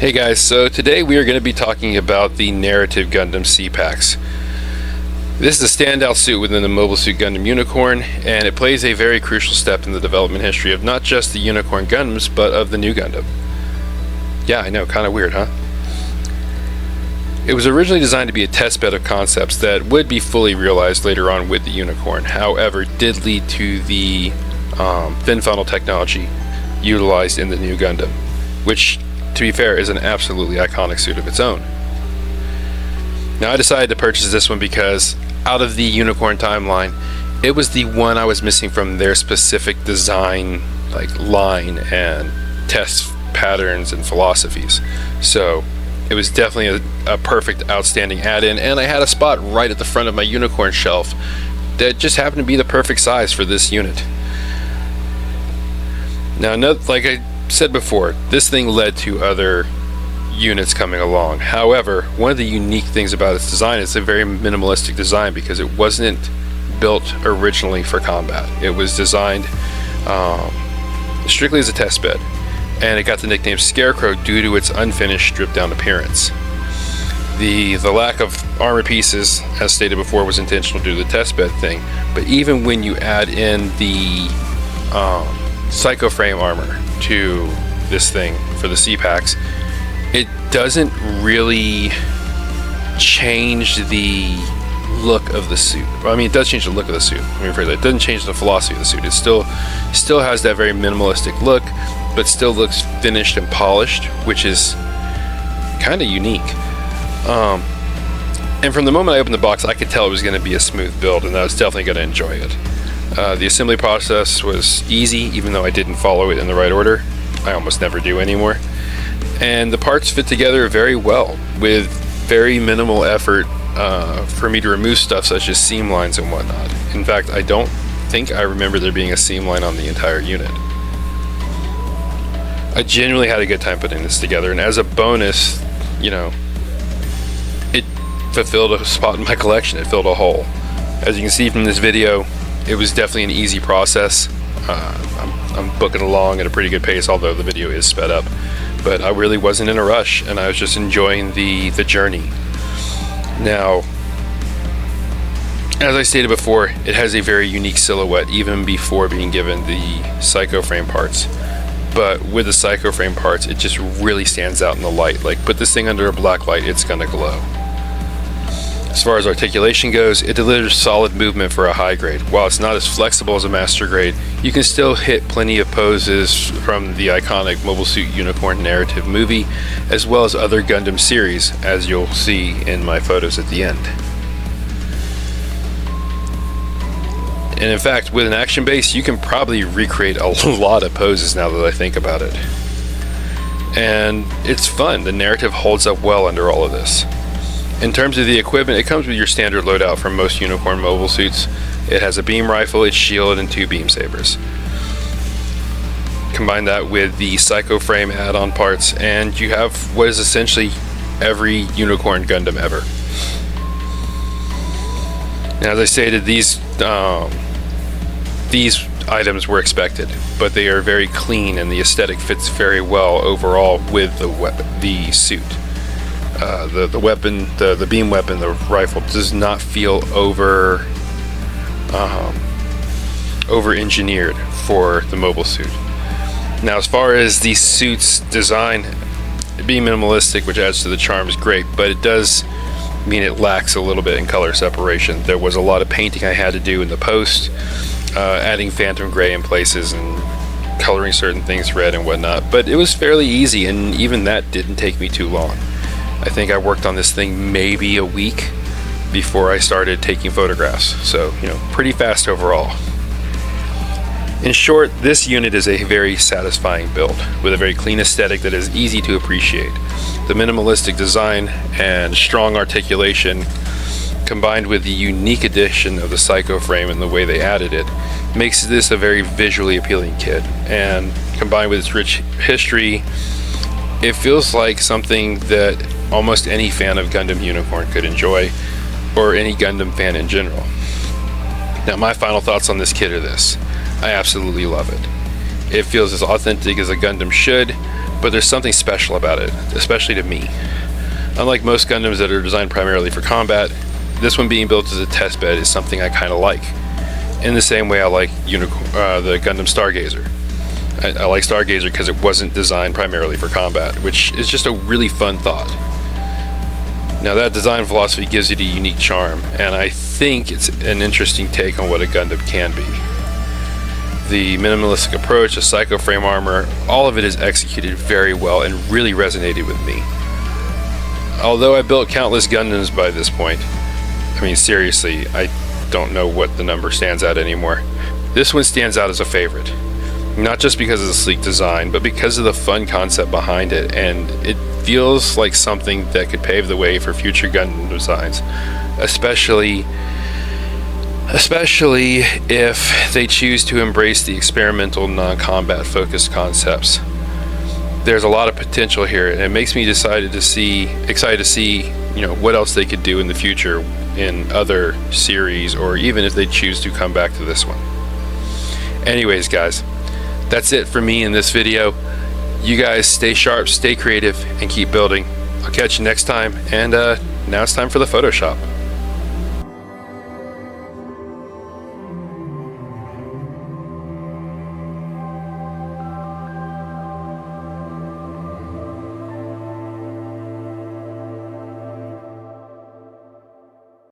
Hey guys, so today we are going to be talking about the Narrative Gundam C-Packs. This is a standout suit within the Mobile Suit Gundam Unicorn, and it plays a very crucial step in the development history of not just the Unicorn Gundams, but of the new Gundam. Yeah, I know, kind of weird, huh? It was originally designed to be a testbed of concepts that would be fully realized later on with the Unicorn, however, did lead to the fin funnel technology utilized in the new Gundam, which, to be fair, is an absolutely iconic suit of its own. Now, I decided to purchase this one because out of the Unicorn timeline, it was the one I was missing from their specific design line and test patterns and philosophies. So it was definitely a perfect, outstanding add-in, and I had a spot right at the front of my Unicorn shelf that just happened to be the perfect size for this unit. Now, like I said before, this thing led to other units coming along. However, one of the unique things about its design is a very minimalistic design because it wasn't built originally for combat. It was designed strictly as a test bed, and it got the nickname Scarecrow due to its unfinished, stripped down appearance. The lack of armor pieces, as stated before, was intentional due to the test bed thing, but even when you add in the Psycho Frame armor to this thing for the C-Packs, it doesn't really change the look of the suit. I mean, it does change the look of the suit. It doesn't change the philosophy of the suit. It still has that very minimalistic look, but still looks finished and polished, which is kind of unique. And from the moment I opened the box, I could tell it was going to be a smooth build, and I was definitely going to enjoy it. The assembly process was easy, even though I didn't follow it in the right order. I almost never do anymore. And the parts fit together very well, with very minimal effort for me to remove stuff such as seam lines and whatnot. In fact, I don't think I remember there being a seam line on the entire unit. I genuinely had a good time putting this together, and as a bonus, it fulfilled a spot in my collection. It filled a hole. As you can see from this video, it was definitely an easy process. I'm booking along at a pretty good pace, although the video is sped up. But I really wasn't in a rush, and I was just enjoying the journey. Now, as I stated before, it has a very unique silhouette, even before being given the Psycho Frame parts. But with the Psycho Frame parts, it just really stands out in the light. Like, put this thing under a black light, it's gonna glow. As far as articulation goes, it delivers solid movement for a high grade. While it's not as flexible as a master grade, you can still hit plenty of poses from the iconic Mobile Suit Unicorn narrative movie, as well as other Gundam series, as you'll see in my photos at the end. And in fact, with an action base, you can probably recreate a lot of poses now that I think about it. And it's fun. The narrative holds up well under all of this. In terms of the equipment, it comes with your standard loadout from most Unicorn mobile suits. It has a beam rifle, its shield, and 2 beam sabers. Combine that with the Psycho Frame add-on parts, and you have what is essentially every Unicorn Gundam ever. Now, as I stated, these items were expected, but they are very clean, and the aesthetic fits very well overall with the suit. The weapon, the beam weapon, the rifle does not feel over engineered for the mobile suit. Now, as far as the suit's design, being minimalistic, which adds to the charm, is great, but it does mean it lacks a little bit in color separation. There was a lot of painting I had to do in the post, adding phantom gray in places and coloring certain things red and whatnot, but it was fairly easy, and even that didn't take me too long. I think I worked on this thing maybe a week before I started taking photographs, so pretty fast overall. In short, this unit is a very satisfying build with a very clean aesthetic that is easy to appreciate. The minimalistic design and strong articulation, combined with the unique addition of the Psycho Frame and the way they added it, makes this a very visually appealing kit. And combined with its rich history, it feels like something that almost any fan of Gundam Unicorn could enjoy, or any Gundam fan in general. Now, my final thoughts on this kit are this. I absolutely love it. It feels as authentic as a Gundam should, but there's something special about it, especially to me. Unlike most Gundams that are designed primarily for combat, this one being built as a test bed is something I kind of like. In the same way I like the Gundam Stargazer. I like Stargazer because it wasn't designed primarily for combat, which is just a really fun thought. Now that design philosophy gives it a unique charm, and I think it's an interesting take on what a Gundam can be. The minimalistic approach, the psycho frame armor, all of it is executed very well and really resonated with me. Although I built countless Gundams by this point, I mean seriously, I don't know what the number stands at anymore. This one stands out as a favorite. Not just because of the sleek design, but because of the fun concept behind it, and it feels like something that could pave the way for future Gundam designs, especially if they choose to embrace the experimental, non-combat focused concepts. There's a lot of potential here, and it makes me excited to see, what else they could do in the future in other series, or even if they choose to come back to this one. Anyways, guys, that's it for me in this video. You guys stay sharp, stay creative, and keep building. I'll catch you next time, and now it's time for the Photoshop.